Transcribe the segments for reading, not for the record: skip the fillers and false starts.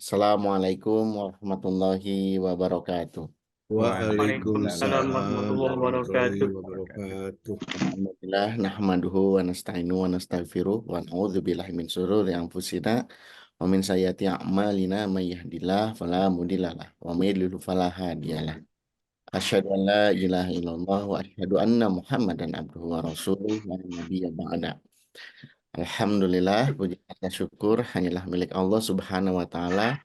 Assalamualaikum warahmatullahi wabarakatuh. Waalaikumsalam Waalaikumsalam warahmatullahi warahmatullahi wabarakatuh. wabarakatuh. Alhamdulillah nahmaduhu wa nasta'inu wa nastaghfiruh wa na'udzu billahi min syururi anfusina wa min sayyiati a'malina may yahdihillahu fala mudhillalah wa may yudlil fala hadiyalah. Asyhadu an la ilaha illallah wa asyhadu anna Muhammadan abduhu wa rasuluh la nabiyya ba'da. Alhamdulillah, puji dan syukur hanyalah milik Allah Subhanahu wa taala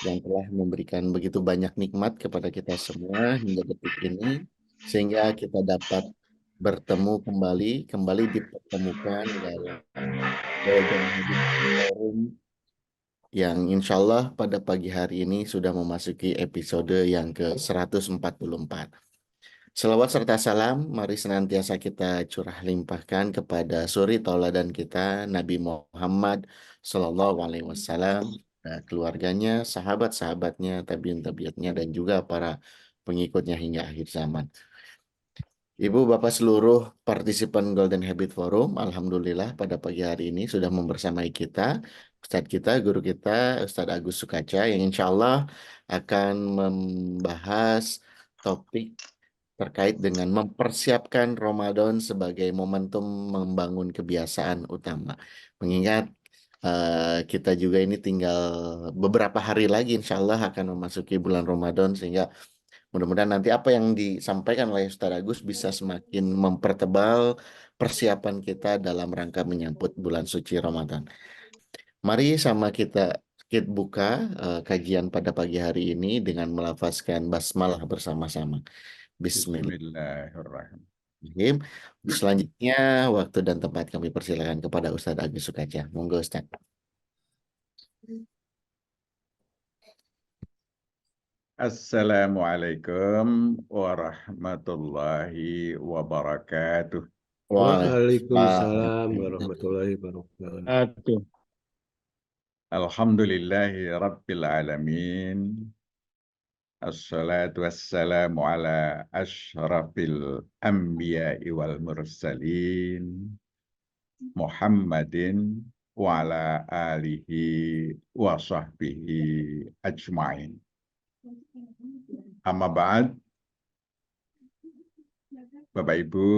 yang telah memberikan begitu banyak nikmat kepada kita semua hingga detik ini, sehingga kita dapat bertemu kembali dipertemukan dalam Golden Habit Forum yang insya Allah pada pagi hari ini sudah memasuki episode yang ke-144. Selawat serta salam, mari senantiasa kita curah limpahkan kepada suri tauladan kita, Nabi Muhammad Sallallahu Alaihi Wasallam, keluarganya, sahabat-sahabatnya, tabiin-tabiatnya, dan juga para pengikutnya hingga akhir zaman. Ibu, Bapak seluruh partisipan Golden Habit Forum, Alhamdulillah pada pagi hari ini sudah membersamai kita, Ustadz kita, guru kita, Ustadz Agus Sukaca, yang insya Allah akan membahas topik terkait dengan mempersiapkan Ramadan sebagai momentum membangun kebiasaan utama. Mengingat kita juga ini tinggal beberapa hari lagi insya Allah akan memasuki bulan Ramadan, sehingga mudah-mudahan nanti apa yang disampaikan oleh Ustaz Agus bisa semakin mempertebal persiapan kita dalam rangka menyambut bulan suci Ramadan. Mari sama kita buka kajian pada pagi hari ini dengan melafazkan basmalah bersama-sama. Bismillahirrahmanirrahim. Bismillahirrahmanirrahim. Selanjutnya waktu dan tempat kami persilakan kepada Ustadz Agus Sukaca. Monggo Ustadz. Assalamualaikum warahmatullahi wabarakatuh. Waalaikumsalam warahmatullahi wabarakatuh. Alhamdulillahi rabbil alamin. Assalatu wassalamu ala asyrafil anbiya'i wal mursalin. Muhammadin wa ala alihi wa sahbihi ajma'in. Amma ba'd, Bapak Ibu,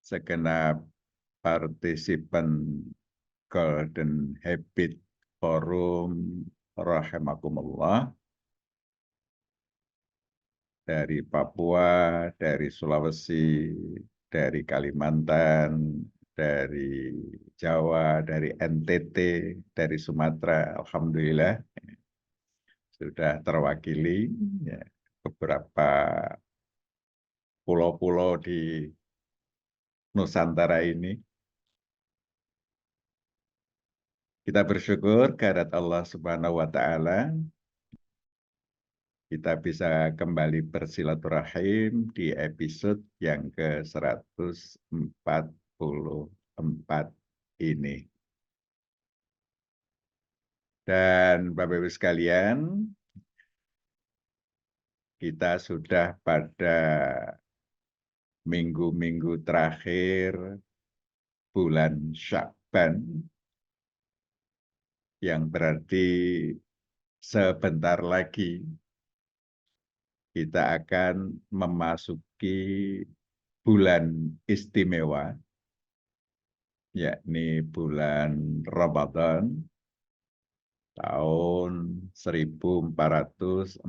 segenap partisipan Golden Habit Forum rahimakumullah, dari Papua, dari Sulawesi, dari Kalimantan, dari Jawa, dari NTT, dari Sumatera, alhamdulillah sudah terwakili ya, beberapa pulau-pulau di Nusantara ini. Kita bersyukur kehadirat Allah Subhanahu wa Ta'ala, kita bisa kembali bersilaturahim di episode yang ke-144 ini. Dan Bapak Ibu sekalian, kita sudah pada minggu-minggu terakhir bulan Sya'ban, yang berarti sebentar lagi kita akan memasuki bulan istimewa, yakni bulan Ramadan tahun 1445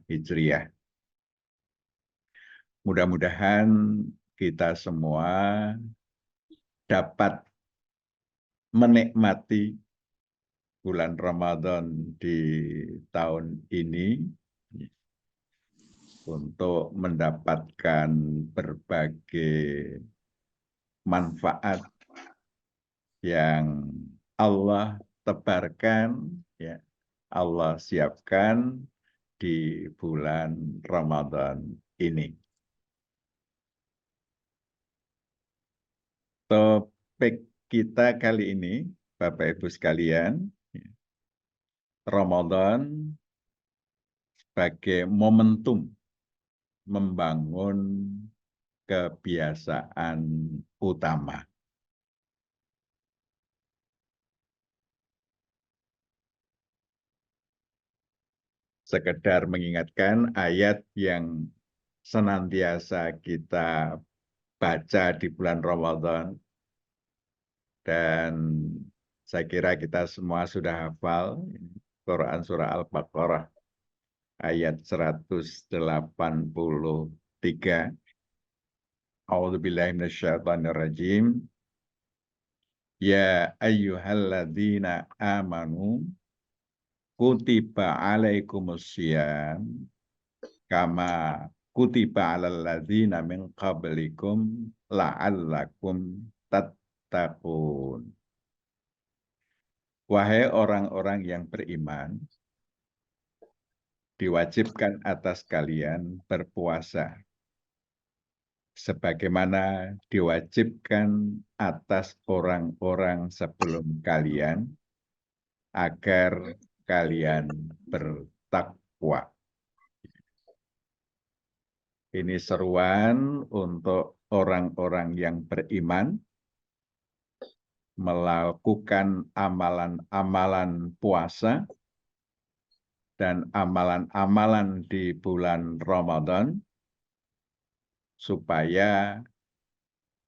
Hijriah. Mudah-mudahan kita semua dapat menikmati bulan Ramadan di tahun ini untuk mendapatkan berbagai manfaat yang Allah tebarkan, ya, Allah siapkan di bulan Ramadan ini. Topik kita kali ini, Bapak Ibu sekalian, Ramadan sebagai momentum membangun kebiasaan utama. sekedar mengingatkan ayat yang senantiasa kita baca di bulan Ramadan, dan saya kira kita semua sudah hafal Quran Surah Al-Baqarah ayat 183. A'udzubillahi minasyaitonirrajim. Ya ayyuhalladzina amanu kutiba alaikumussyam kama kutiba alal ladzina min qablikum la'allakum tattaqun. Wahai orang-orang yang beriman, diwajibkan atas kalian berpuasa sebagaimana diwajibkan atas orang-orang sebelum kalian agar kalian bertakwa. Ini seruan untuk orang-orang yang beriman melakukan amalan-amalan puasa dan amalan-amalan di bulan Ramadan supaya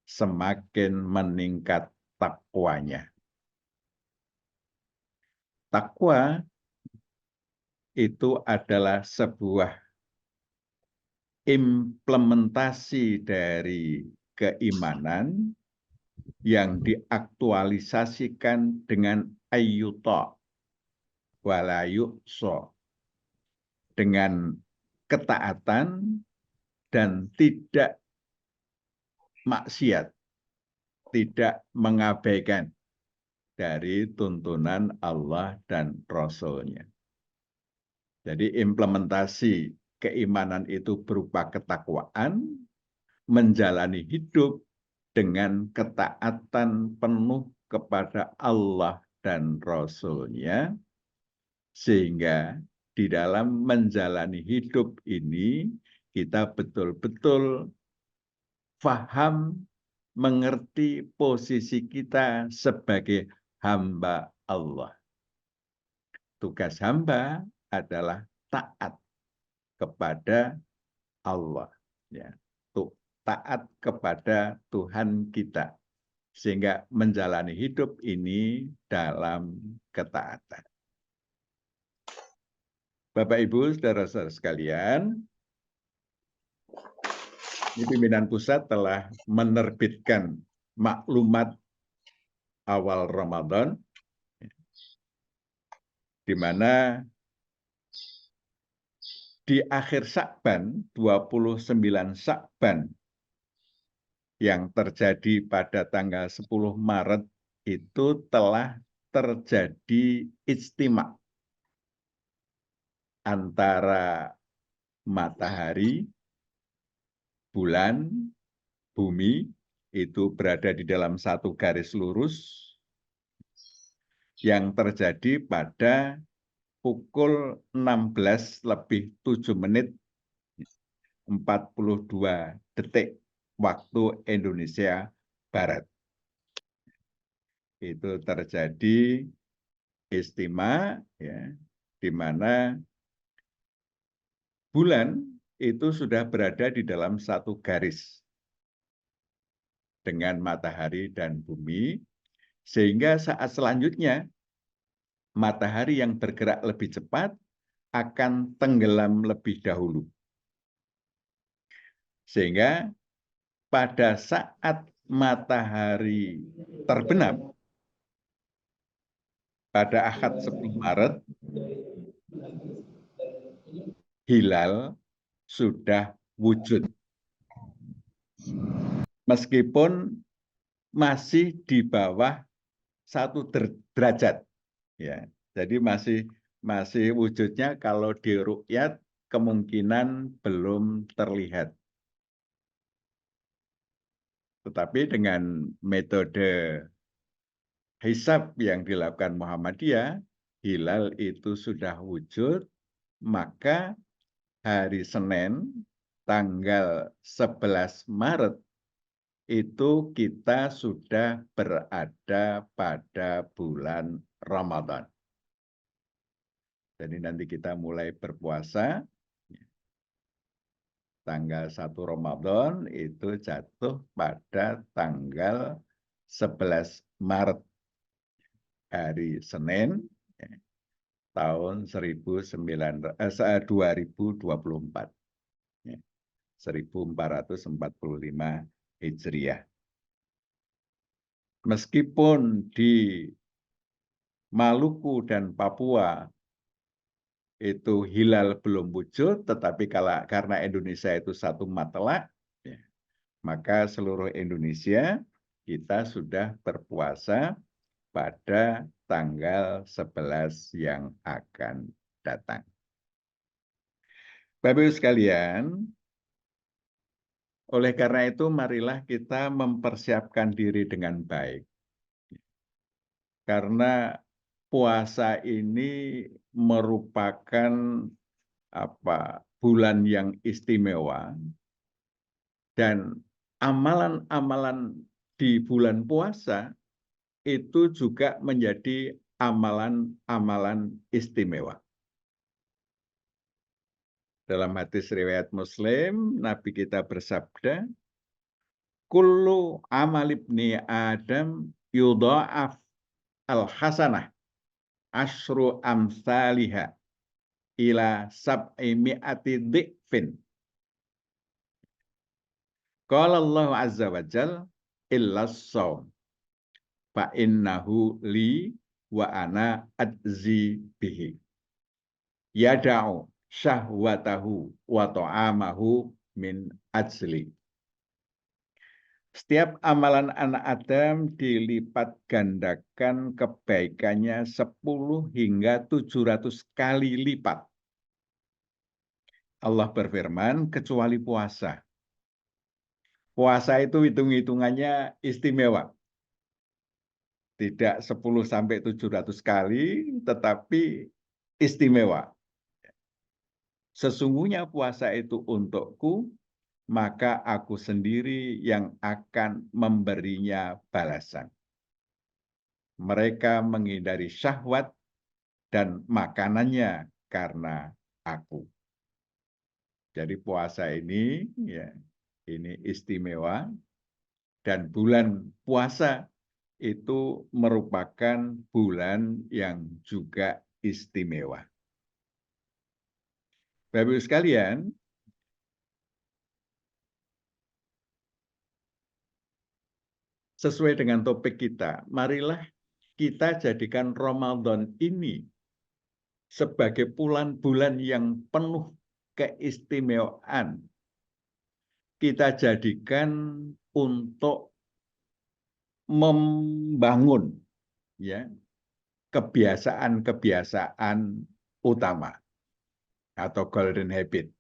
semakin meningkat takwanya. Takwa itu adalah sebuah implementasi dari keimanan yang diaktualisasikan dengan ayyuta wala yu'so, dengan ketaatan dan tidak maksiat, tidak mengabaikan dari tuntunan Allah dan Rasul-Nya. Jadi implementasi keimanan itu berupa ketakwaan, menjalani hidup dengan ketaatan penuh kepada Allah dan Rasul-Nya, sehingga di dalam menjalani hidup ini kita betul-betul faham, mengerti posisi kita sebagai hamba Allah. Tugas hamba adalah taat kepada Allah, ya, taat kepada Tuhan kita, sehingga menjalani hidup ini dalam ketaatan. Bapak Ibu, saudara-saudara sekalian, pimpinan pusat telah menerbitkan maklumat awal Ramadan, di mana di akhir Sya'ban, 29 Sya'ban, yang terjadi pada tanggal 10 Maret itu telah terjadi ijtima' antara matahari, bulan, bumi, itu berada di dalam satu garis lurus yang terjadi pada pukul 16:07:42 waktu Indonesia Barat. Itu terjadi ijtima', ya, di mana bulan itu sudah berada di dalam satu garis dengan matahari dan bumi, sehingga saat selanjutnya matahari yang bergerak lebih cepat akan tenggelam lebih dahulu. Sehingga pada saat matahari terbenam pada Ahad 10 Maret, hilal sudah wujud. Meskipun masih di bawah 1 derajat, ya. Jadi masih wujudnya kalau di ru'yat kemungkinan belum terlihat. Tetapi dengan metode hisab yang dilakukan Muhammadiyah, hilal itu sudah wujud, maka hari Senin tanggal 11 Maret itu kita sudah berada pada bulan Ramadan. Jadi nanti kita mulai berpuasa tanggal 1 Ramadan itu jatuh pada tanggal 11 Maret, hari Senin, tahun 2024, 1445 Hijriah. Meskipun di Maluku dan Papua itu hilal belum wujud, tetapi karena Indonesia itu satu matelak, maka seluruh Indonesia kita sudah berpuasa pada tanggal 11 yang akan datang. Bapak Ibu sekalian, oleh karena itu marilah kita mempersiapkan diri dengan baik. Karena puasa ini merupakan bulan yang istimewa, dan amalan-amalan di bulan puasa itu juga menjadi amalan-amalan istimewa. Dalam hadis riwayat Muslim, Nabi kita bersabda, kullu amal ibni Adam yudha'af al-hasanah asyru amsalihah ila sab'i mi'ati dhi'fin. Qala Allah azza wa jal illa shaum fa innahu li wa ana adzi bihi. Yada'u syahwatahu wa ta'amahu min ajli. Setiap amalan anak Adam dilipat gandakan kebaikannya 10 hingga 700 kali lipat. Allah berfirman, kecuali puasa. Puasa itu hitung-hitungannya istimewa. Tidak 10 sampai 700 kali, tetapi istimewa. Sesungguhnya puasa itu untukku, maka aku sendiri yang akan memberinya balasan. Mereka menghindari syahwat dan makanannya karena aku. Jadi puasa ini, ini istimewa, dan bulan puasa itu merupakan bulan yang juga istimewa. Bapak Ibu sekalian, sesuai dengan topik kita, marilah kita jadikan Ramadan ini sebagai bulan yang penuh keistimewaan. Kita jadikan untuk membangun kebiasaan-kebiasaan utama atau golden habit.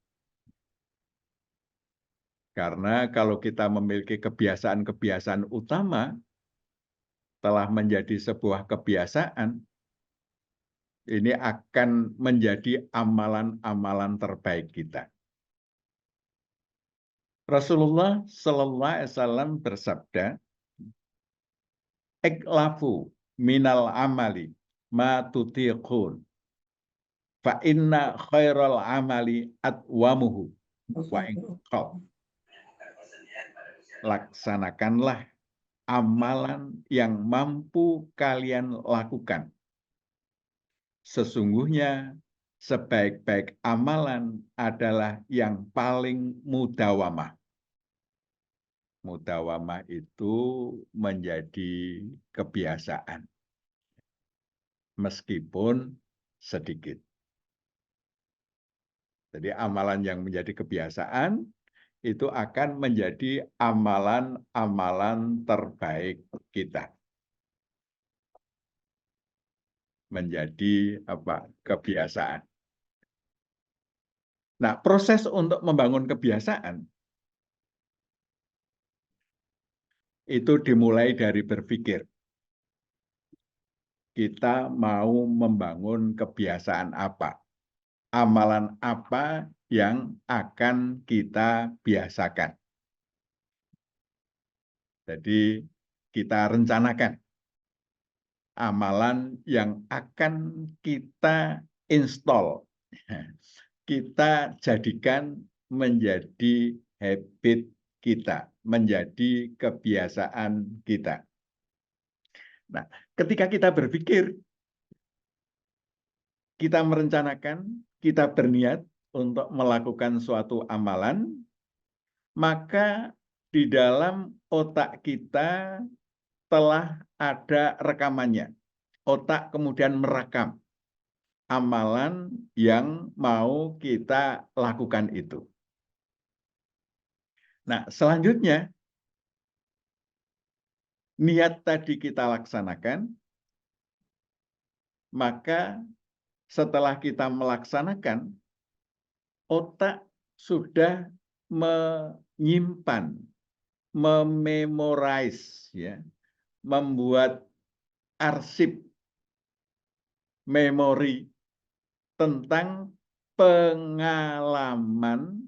Karena kalau kita memiliki kebiasaan-kebiasaan utama telah menjadi sebuah kebiasaan, ini akan menjadi amalan-amalan terbaik kita. Rasulullah Sallallahu Alaihi Wasallam bersabda, "Iklafu minal amali ma tutiqun, fa inna khairal amali atwamuhu wa inqal." Laksanakanlah amalan yang mampu kalian lakukan. Sesungguhnya sebaik-baik amalan adalah yang paling mudawamah. Mudawamah itu menjadi kebiasaan, meskipun sedikit. Jadi amalan yang menjadi kebiasaan itu akan menjadi amalan-amalan terbaik kita. Menjadi kebiasaan. Nah, proses untuk membangun kebiasaan itu dimulai dari berpikir. Kita mau membangun kebiasaan apa? Amalan apa yang akan kita biasakan? Jadi kita rencanakan amalan yang akan kita install, kita jadikan menjadi habit kita, menjadi kebiasaan kita. Nah, ketika kita berpikir, kita merencanakan, kita berniat untuk melakukan suatu amalan, maka di dalam otak kita telah ada rekamannya. Otak kemudian merekam amalan yang mau kita lakukan itu. Nah, selanjutnya, niat tadi kita laksanakan, maka setelah kita melaksanakan, otak sudah menyimpan, mememorize, ya, membuat arsip memori tentang pengalaman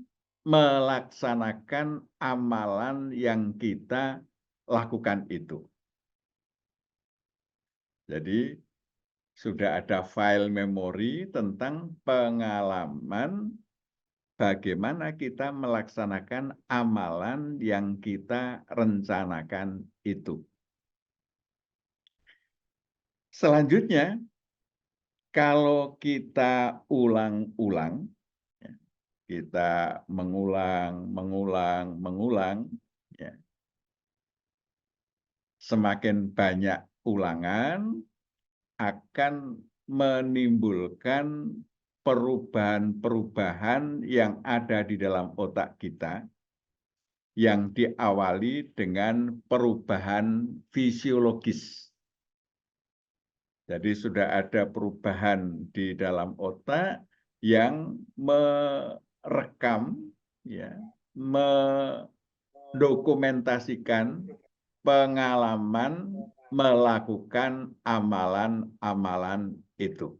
melaksanakan amalan yang kita lakukan itu. Jadi sudah ada file memori tentang pengalaman bagaimana kita melaksanakan amalan yang kita rencanakan itu. Selanjutnya, kalau kita ulang-ulang, kita mengulang, ya, semakin banyak ulangan akan menimbulkan perubahan-perubahan yang ada di dalam otak kita yang diawali dengan perubahan fisiologis. Jadi sudah ada perubahan di dalam otak yang merekam, ya, mendokumentasikan pengalaman melakukan amalan-amalan itu.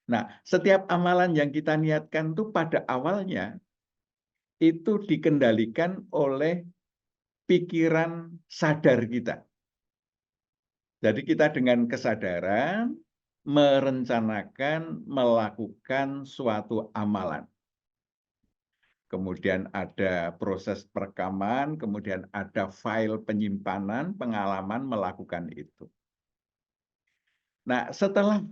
Nah, setiap amalan yang kita niatkan itu pada awalnya itu dikendalikan oleh pikiran sadar kita. Jadi kita dengan kesadaran merencanakan melakukan suatu amalan. Kemudian ada proses perekaman, kemudian ada file penyimpanan pengalaman melakukan itu. Nah, setelah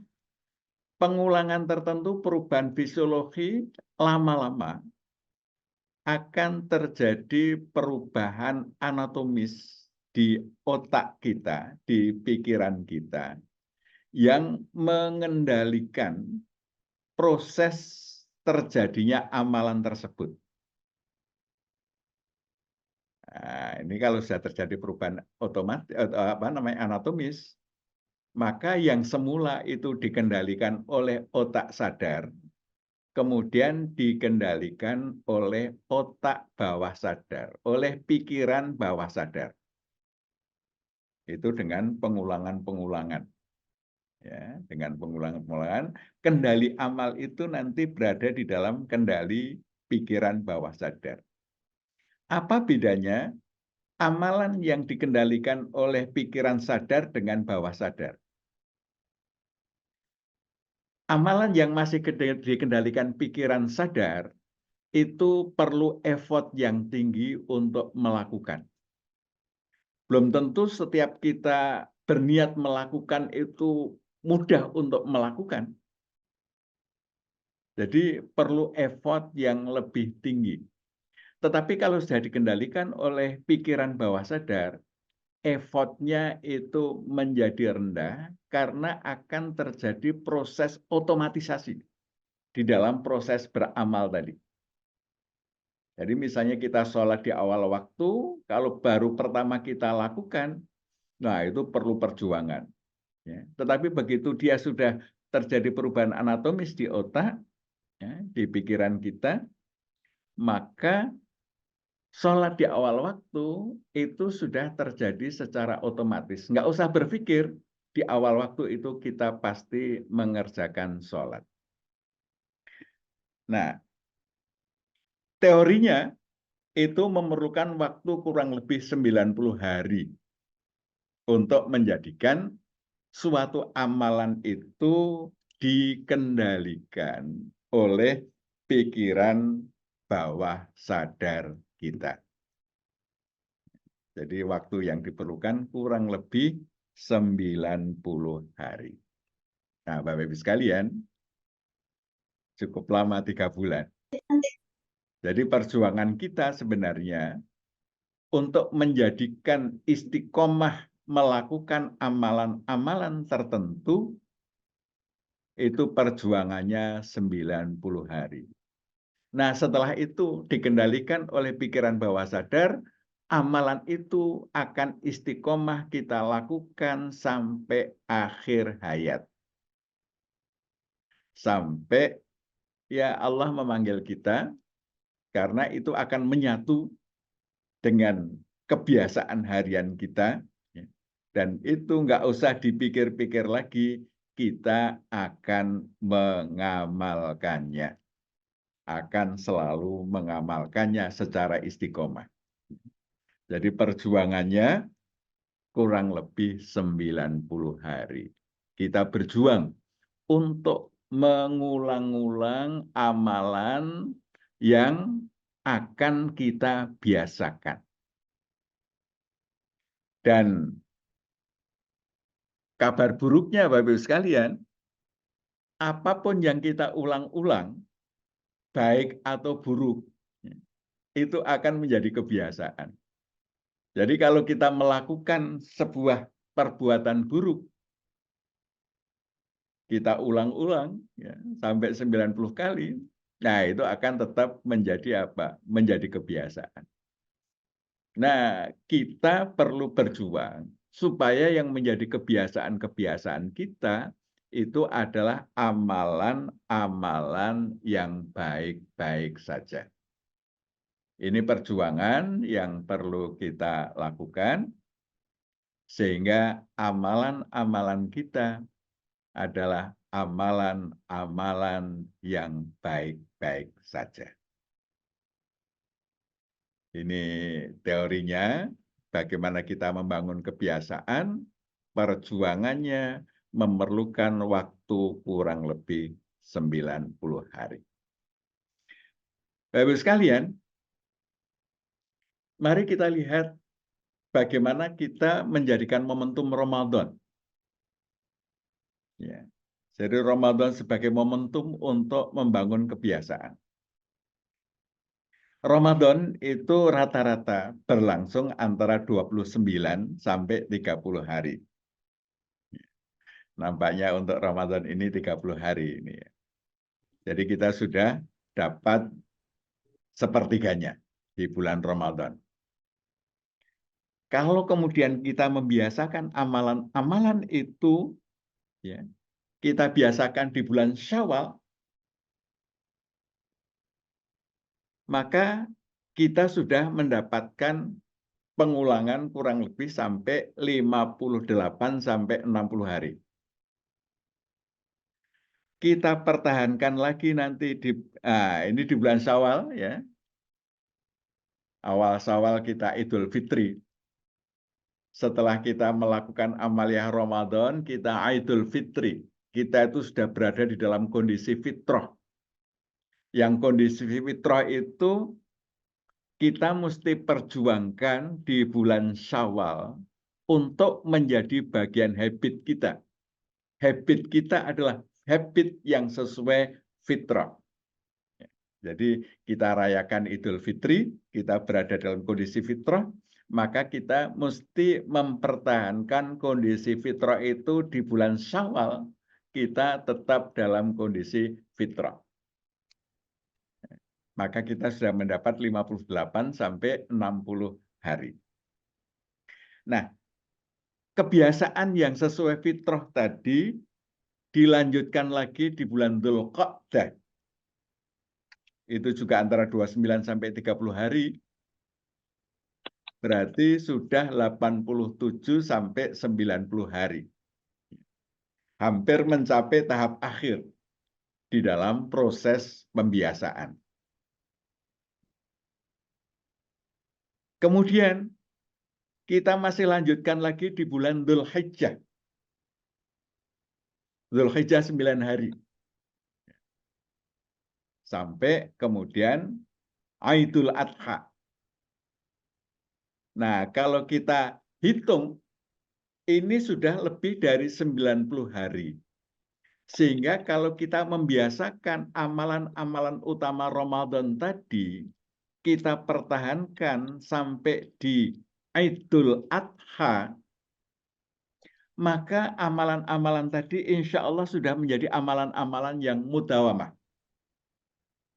pengulangan tertentu, perubahan fisiologi lama-lama akan terjadi perubahan anatomis di otak kita, di pikiran kita, yang mengendalikan proses terjadinya amalan tersebut. Nah, ini kalau sudah terjadi perubahan otomatis, anatomis, maka yang semula itu dikendalikan oleh otak sadar, kemudian dikendalikan oleh otak bawah sadar, oleh pikiran bawah sadar. Itu dengan pengulangan-pengulangan. Ya, dengan pengulangan-pengulangan, kendali amal itu nanti berada di dalam kendali pikiran bawah sadar. Apa bedanya amalan yang dikendalikan oleh pikiran sadar dengan bawah sadar? Amalan yang masih dikendalikan pikiran sadar itu perlu effort yang tinggi untuk melakukan. Belum tentu setiap kita berniat melakukan itu mudah untuk melakukan. Jadi perlu effort yang lebih tinggi. Tetapi kalau sudah dikendalikan oleh pikiran bawah sadar, effortnya itu menjadi rendah karena akan terjadi proses otomatisasi di dalam proses beramal tadi. Jadi misalnya kita sholat di awal waktu, kalau baru pertama kita lakukan, nah itu perlu perjuangan. Ya. Tetapi begitu dia sudah terjadi perubahan anatomis di otak, ya, di pikiran kita, maka sholat di awal waktu itu sudah terjadi secara otomatis. Nggak usah berpikir, di awal waktu itu kita pasti mengerjakan sholat. Nah, teorinya itu memerlukan waktu kurang lebih 90 hari untuk menjadikan suatu amalan itu dikendalikan oleh pikiran bawah sadar kita. Jadi waktu yang diperlukan kurang lebih 90 hari. Nah, Bapak Ibu sekalian, cukup lama 3 bulan. Jadi perjuangan kita sebenarnya untuk menjadikan istiqomah melakukan amalan-amalan tertentu, itu perjuangannya 90 hari. Nah, setelah itu dikendalikan oleh pikiran bawah sadar, amalan itu akan istiqomah kita lakukan sampai akhir hayat. Sampai ya Allah memanggil kita, karena itu akan menyatu dengan kebiasaan harian kita. Dan itu nggak usah dipikir-pikir lagi, kita akan mengamalkannya. Akan selalu mengamalkannya secara istiqomah. Jadi perjuangannya kurang lebih 90 hari. Kita berjuang untuk mengulang-ulang amalan yang akan kita biasakan. Dan kabar buruknya Bapak Ibu sekalian, apapun yang kita ulang-ulang, baik atau buruk, itu akan menjadi kebiasaan. Jadi kalau kita melakukan sebuah perbuatan buruk, kita ulang-ulang ya, sampai 90 kali, nah itu akan tetap menjadi apa? Menjadi kebiasaan. Nah, kita perlu berjuang supaya yang menjadi kebiasaan-kebiasaan kita itu adalah amalan-amalan yang baik-baik saja. Ini perjuangan yang perlu kita lakukan, sehingga amalan-amalan kita adalah amalan-amalan yang baik-baik saja. Ini teorinya, bagaimana kita membangun kebiasaan, perjuangannya memerlukan waktu kurang lebih 90 hari. Bapak-Ibu sekalian, mari kita lihat bagaimana kita menjadikan momentum Ramadan. Ya. Jadi Ramadan sebagai momentum untuk membangun kebiasaan. Ramadan itu rata-rata berlangsung antara 29 sampai 30 hari. Nampaknya untuk Ramadan ini 30 hari ini. Jadi kita sudah dapat sepertiganya di bulan Ramadan. Kalau kemudian kita membiasakan amalan-amalan itu, ya, kita biasakan di bulan Syawal, maka kita sudah mendapatkan pengulangan kurang lebih sampai 58 sampai 60 hari. Kita pertahankan lagi nanti ini di bulan Syawal ya. Awal Syawal kita Idul Fitri. Setelah kita melakukan amaliyah Ramadan, kita Idul Fitri. Kita itu sudah berada di dalam kondisi fitrah. Yang kondisi fitrah itu kita mesti perjuangkan di bulan Syawal untuk menjadi bagian habit kita. Habit kita adalah habit yang sesuai fitrah. Jadi kita rayakan Idul Fitri, kita berada dalam kondisi fitrah, maka kita mesti mempertahankan kondisi fitrah itu di bulan Syawal, kita tetap dalam kondisi fitrah. Maka kita sudah mendapat 58 sampai 60 hari. Nah, kebiasaan yang sesuai fitrah tadi dilanjutkan lagi di bulan Dzulqa'dah. Itu juga antara 29 sampai 30 hari. Berarti sudah 87 sampai 90 hari. Hampir mencapai tahap akhir di dalam proses pembiasaan. Kemudian kita masih lanjutkan lagi di bulan Dzulhijjah. Dzulhijjah 9 hari. Sampai kemudian Aidul Adha. Nah, kalau kita hitung, ini sudah lebih dari 90 hari. Sehingga kalau kita membiasakan amalan-amalan utama Ramadan tadi, kita pertahankan sampai di Aidul Adha, maka amalan-amalan tadi insya Allah sudah menjadi amalan-amalan yang mudawamah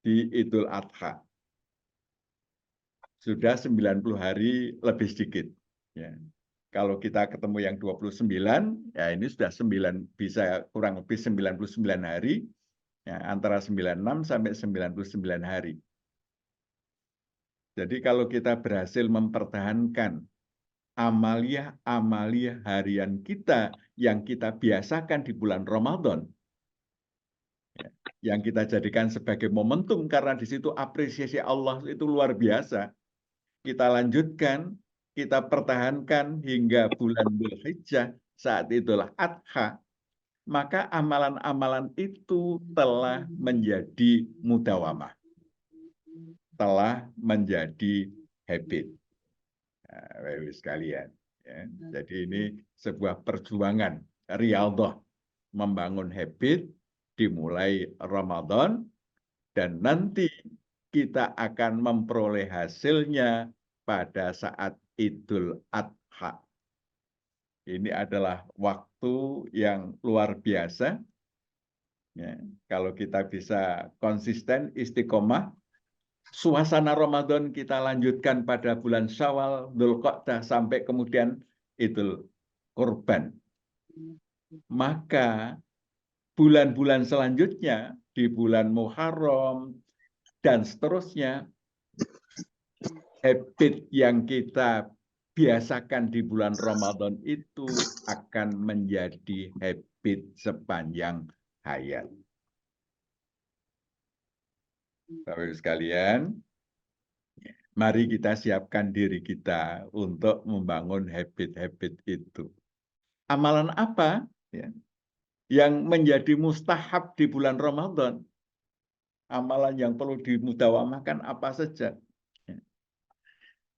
di Idul Adha. Sudah 90 hari lebih sedikit. Ya. Kalau kita ketemu yang 29, ya ini sudah 9, bisa kurang lebih 99 hari, ya, antara 96 sampai 99 hari. Jadi kalau kita berhasil mempertahankan amalia-amalia harian kita yang kita biasakan di bulan Ramadan, ya, yang kita jadikan sebagai momentum karena di situ apresiasi Allah itu luar biasa. Kita lanjutkan, kita pertahankan hingga bulan Dzulhijjah, saat itulah Adha, maka amalan-amalan itu telah menjadi mudawamah, telah menjadi habit. Nah, Bapak-Ibu sekalian, ya. Jadi ini sebuah perjuangan riyadhah membangun habit dimulai Ramadan, dan nanti kita akan memperoleh hasilnya pada saat Idul Adha. Ini adalah waktu yang luar biasa. Ya, kalau kita bisa konsisten istiqomah, suasana Ramadan kita lanjutkan pada bulan Syawal, Dzulqa'dah, sampai kemudian Idul Kurban. Maka bulan-bulan selanjutnya, di bulan Muharram dan seterusnya, habit yang kita biasakan di bulan Ramadan itu akan menjadi habit sepanjang hayat. Bapak-Ibu sekalian, mari kita siapkan diri kita untuk membangun habit-habit itu. Amalan apa ya, yang menjadi mustahab di bulan Ramadan? Amalan yang perlu dimudawamahkan apa saja?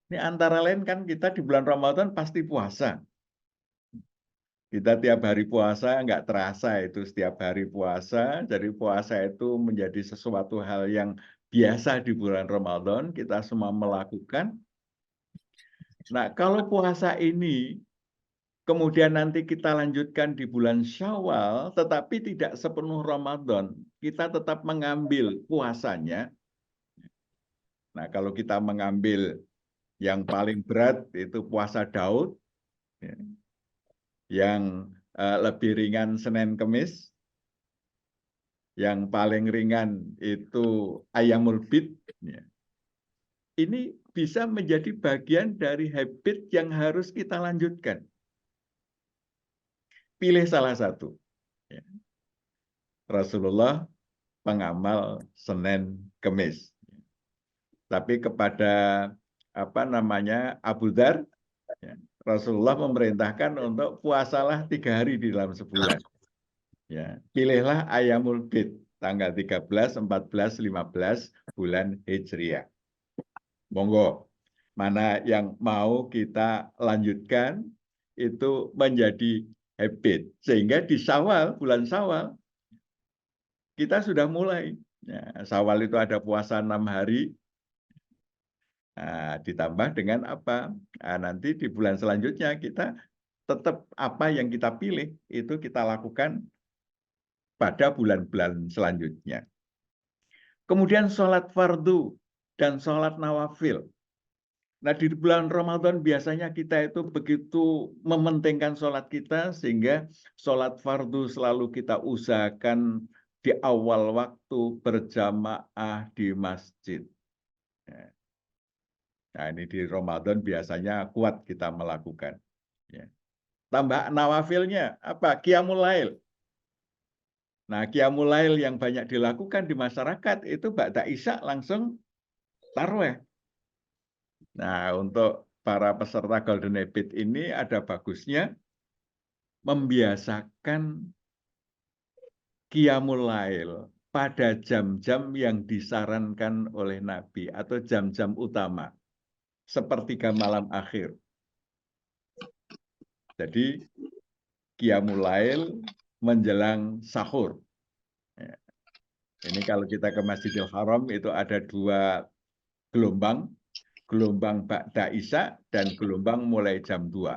Ini antara lain kan kita di bulan Ramadan pasti puasa. Kita tiap hari puasa, nggak terasa itu setiap hari puasa. Jadi puasa itu menjadi sesuatu hal yang biasa di bulan Ramadan, kita semua melakukan. Nah, kalau puasa ini kemudian nanti kita lanjutkan di bulan Syawal, tetapi tidak sepenuh Ramadan, kita tetap mengambil puasanya. Nah, kalau kita mengambil yang paling berat itu puasa Daud, ya, yang lebih ringan Senin Kemis, yang paling ringan itu Ayyamul Bid. Ya. Ini bisa menjadi bagian dari habit yang harus kita lanjutkan. Pilih salah satu. Ya. Rasulullah pengamal Senin Kemis. Tapi kepada Abu Dzar, ya, Rasulullah memerintahkan untuk puasalah 3 hari di dalam sebulan. Ya, pilihlah Ayyamul Bid, tanggal 13, 14, 15 bulan Hijriah. Monggo, mana yang mau kita lanjutkan itu menjadi habit. Sehingga di Syawal, bulan Syawal, kita sudah mulai. Ya, Syawal itu ada puasa 6 hari, nah, ditambah dengan apa? Nah, nanti di bulan selanjutnya kita tetap apa yang kita pilih, itu kita lakukan pada bulan-bulan selanjutnya. Kemudian sholat fardu dan sholat nawafil. Nah, di bulan Ramadan biasanya kita itu begitu mementingkan sholat kita, sehingga sholat fardu selalu kita usahakan di awal waktu berjamaah di masjid. Nah, ini di Ramadan biasanya kuat kita melakukan. Tambah nawafilnya, apa? Qiyamul Lail. Nah, Qiyamul Lail yang banyak dilakukan di masyarakat itu ba'da Isya langsung tarawih. Nah, untuk para peserta Golden Habit ini ada bagusnya membiasakan Qiyamul Lail pada jam-jam yang disarankan oleh Nabi atau jam-jam utama, sepertiga malam akhir. Jadi Qiyamul Lail menjelang sahur. Ya. Ini kalau kita ke Masjidil Haram itu ada 2 gelombang, gelombang Ba'da Isya dan gelombang mulai jam 2.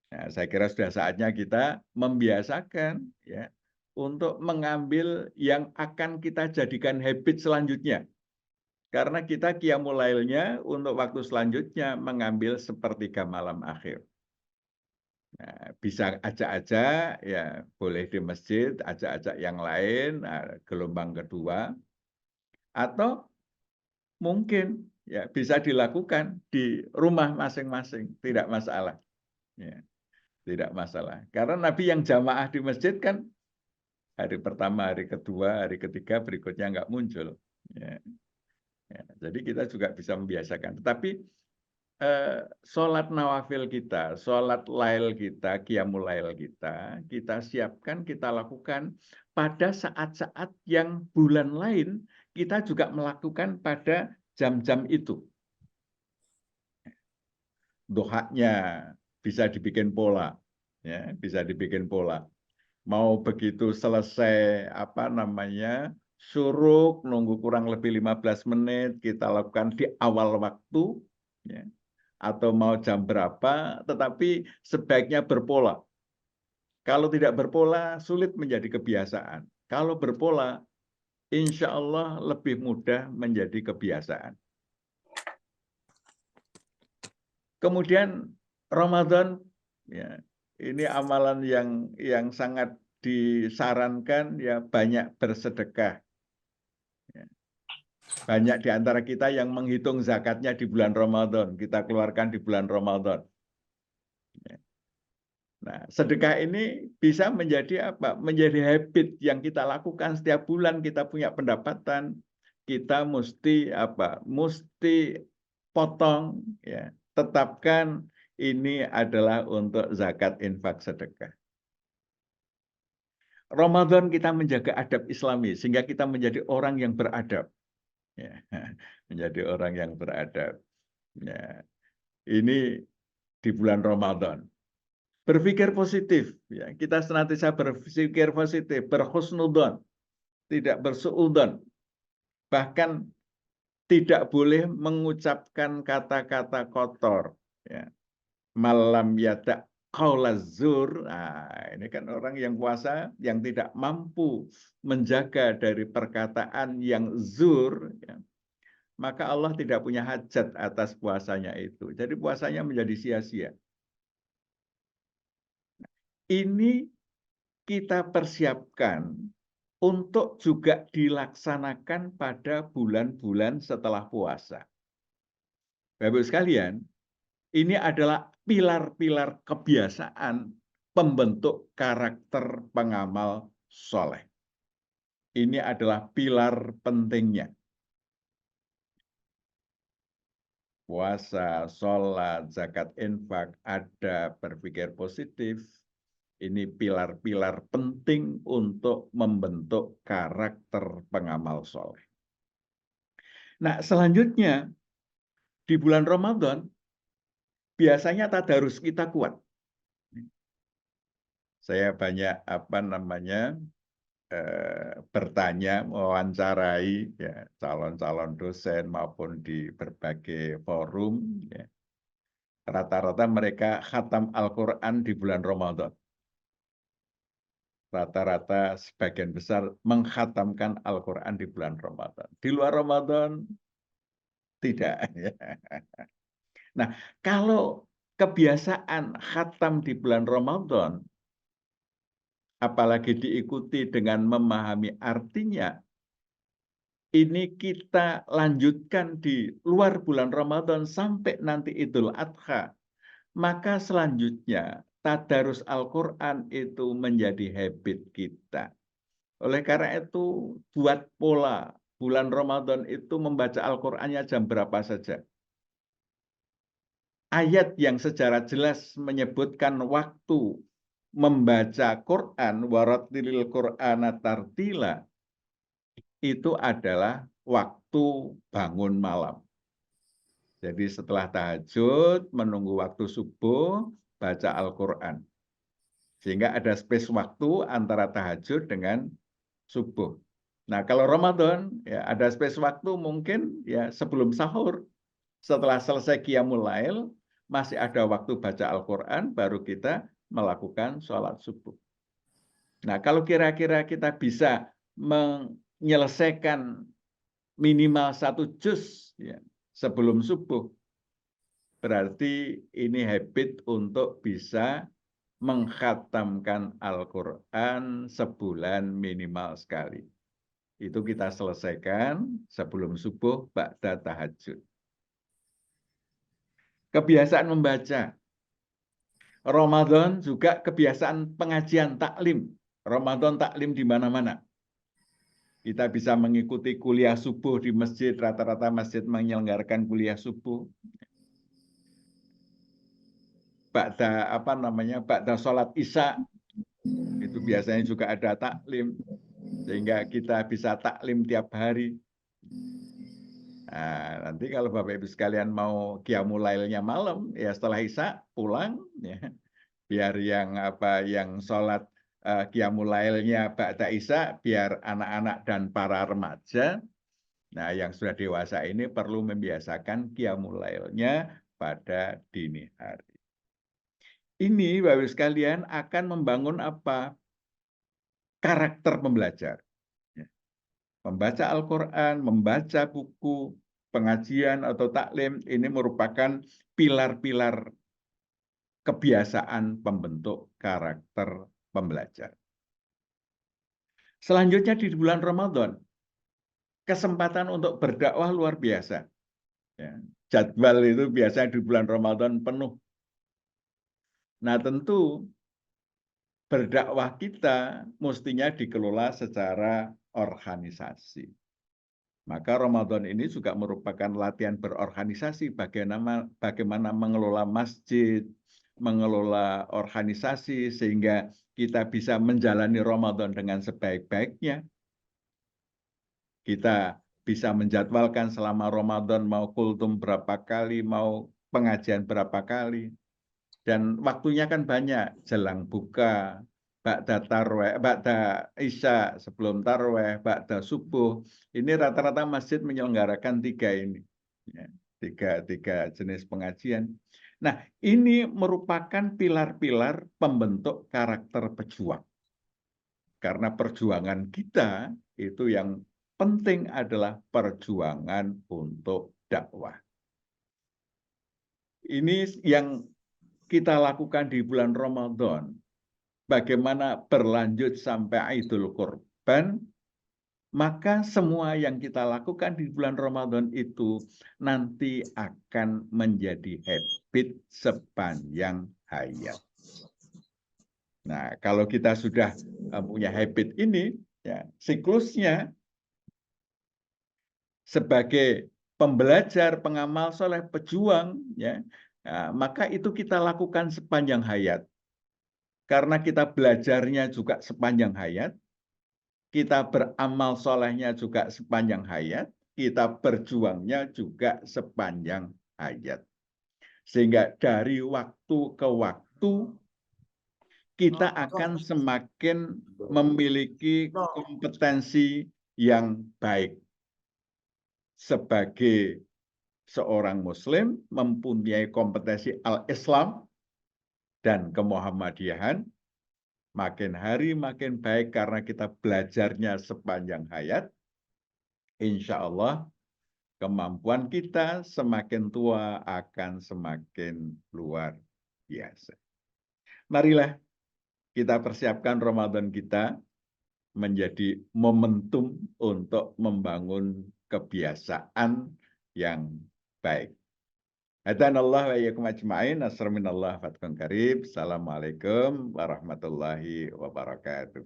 Nah, saya kira sudah saatnya kita membiasakan ya untuk mengambil yang akan kita jadikan habit selanjutnya. Karena kita Qiyamul Lailnya untuk waktu selanjutnya mengambil sepertiga malam akhir. Nah, bisa ajak-ajak, ya boleh di masjid, ajak-ajak yang lain, gelombang kedua. Atau mungkin ya bisa dilakukan di rumah masing-masing, tidak masalah. Ya, tidak masalah. Karena Nabi yang jamaah di masjid kan hari pertama, hari kedua, hari ketiga berikutnya nggak muncul. Ya. Ya, jadi kita juga bisa membiasakan. Tetapi sholat nawafil kita, sholat lail kita, qiyamul lail kita siapkan, kita lakukan pada saat-saat yang bulan lain kita juga melakukan pada jam-jam itu. Duhanya bisa dibikin pola, ya, bisa dibikin pola. Mau begitu selesai syuruk, nunggu kurang lebih 15 menit, kita lakukan di awal waktu, ya, atau mau jam berapa, tetapi sebaiknya berpola. Kalau tidak berpola, sulit menjadi kebiasaan. Kalau berpola, insya Allah lebih mudah menjadi kebiasaan. Kemudian Ramadan, ya, ini amalan yang sangat disarankan, ya, banyak bersedekah. Ya. Banyak di antara kita yang menghitung zakatnya di bulan Ramadan, kita keluarkan di bulan Ramadan. Ya. Nah, sedekah ini bisa menjadi apa? Menjadi habit yang kita lakukan setiap bulan. Kita punya pendapatan, kita mesti apa? Mesti potong, ya. Tetapkan ini adalah untuk zakat, infak, sedekah. Ramadan kita menjaga adab Islami sehingga kita menjadi orang yang beradab, ya. Menjadi orang yang beradab. Ya. Ini di bulan Ramadan. Berpikir positif, ya. Kita senantiasa berpikir positif, berhusnudzon, tidak bersuudzon. Bahkan tidak boleh mengucapkan kata-kata kotor, ya. Malam yada qaulaz zur. Nah, ini kan orang yang puasa yang tidak mampu menjaga dari perkataan yang zur, ya. Maka Allah tidak punya hajat atas puasanya itu. Jadi puasanya menjadi sia-sia. Ini kita persiapkan untuk juga dilaksanakan pada bulan-bulan setelah puasa. Bapak-Ibu sekalian, ini adalah pilar-pilar kebiasaan pembentuk karakter pengamal soleh. Ini adalah pilar pentingnya. Puasa, sholat, zakat, infak, ada berpikir positif. Ini pilar-pilar penting untuk membentuk karakter pengamal soleh. Nah, selanjutnya di bulan Ramadan biasanya tadarus kita kuat. Saya banyak bertanya, mewawancarai, ya, calon-calon dosen maupun di berbagai forum. Ya. Rata-rata mereka khatam Al-Quran di bulan Ramadan. Rata-rata sebagian besar mengkhatamkan Al-Quran di bulan Ramadan. Di luar Ramadan, tidak. Nah, kalau kebiasaan khatam di bulan Ramadan, apalagi diikuti dengan memahami artinya, ini kita lanjutkan di luar bulan Ramadan sampai nanti Idul Adha, maka selanjutnya tadarus Al-Quran itu menjadi habit kita. Oleh karena itu, buat pola bulan Ramadan itu membaca Al-Qur'annya jam berapa saja. Ayat yang secara jelas menyebutkan waktu membaca Quran, warattilil Qur'ana tartila, itu adalah waktu bangun malam. Jadi setelah tahajud, menunggu waktu subuh, baca Al-Quran. Sehingga ada space waktu antara tahajud dengan subuh. Nah, kalau Ramadan, ya ada space waktu mungkin ya sebelum sahur. Setelah selesai Qiyamul Lail, masih ada waktu baca Al-Quran, baru kita melakukan sholat subuh. Nah, kalau kira-kira kita bisa menyelesaikan minimal 1 juz ya, sebelum subuh, berarti ini habit untuk bisa mengkhatamkan Al-Quran sebulan minimal sekali. Itu kita selesaikan sebelum subuh ba'da tahajud. Kebiasaan membaca. Ramadan juga kebiasaan pengajian taklim. Ramadan taklim di mana-mana. Kita bisa mengikuti kuliah subuh di masjid, rata-rata masjid menyelenggarakan kuliah subuh. Ba'da sholat isya, itu biasanya juga ada taklim. Sehingga kita bisa taklim tiap hari. Nah, nanti kalau Bapak Ibu sekalian mau qiyamul lailnya malam, ya setelah isya pulang, ya, biar yang sholat qiyamul lailnya ba'da isya, biar anak-anak dan para remaja, nah yang sudah dewasa ini perlu membiasakan qiyamul lailnya pada dini hari. Ini Bapak Ibu sekalian akan membangun apa? Karakter pembelajar. Membaca Al-Quran, membaca buku, pengajian atau taklim, ini merupakan pilar-pilar kebiasaan pembentuk karakter pembelajar. Selanjutnya di bulan Ramadan, kesempatan untuk berdakwah luar biasa. Ya, jadwal itu biasanya di bulan Ramadan penuh. Nah tentu berdakwah kita mestinya dikelola secara organisasi. Maka Ramadan ini juga merupakan latihan berorganisasi, bagaimana mengelola masjid, mengelola organisasi, sehingga kita bisa menjalani Ramadan dengan sebaik-baiknya. Kita bisa menjadwalkan selama Ramadan mau kultum berapa kali, mau pengajian berapa kali. Dan waktunya kan banyak, jelang buka, ba'da tarweh, ba'da isya, sebelum tarweh, ba'da subuh. Ini rata-rata masjid menyelenggarakan 3 ini. Ya, tiga jenis pengajian. Nah, ini merupakan pilar-pilar pembentuk karakter pejuang. Karena perjuangan kita itu yang penting adalah perjuangan untuk dakwah. Ini yang kita lakukan di bulan Ramadan. Bagaimana berlanjut sampai Idul Kurban, maka semua yang kita lakukan di bulan Ramadan itu nanti akan menjadi habit sepanjang hayat. Nah, kalau kita sudah punya habit ini, ya, siklusnya sebagai pembelajar, pengamal soleh, pejuang, ya, maka itu kita lakukan sepanjang hayat. Karena kita belajarnya juga sepanjang hayat, kita beramal solehnya juga sepanjang hayat, kita berjuangnya juga sepanjang hayat. Sehingga dari waktu ke waktu, kita akan semakin memiliki kompetensi yang baik. Sebagai seorang Muslim, mempunyai kompetensi al-Islam dan kemuhammadiyahan, makin hari makin baik karena kita belajarnya sepanjang hayat. Insya Allah kemampuan kita semakin tua akan semakin luar biasa. Marilah kita persiapkan Ramadan kita menjadi momentum untuk membangun kebiasaan yang baik. Hadanallah wa iyyakum ajma'in. Assalamualaikum warahmatullahi wabarakatuh.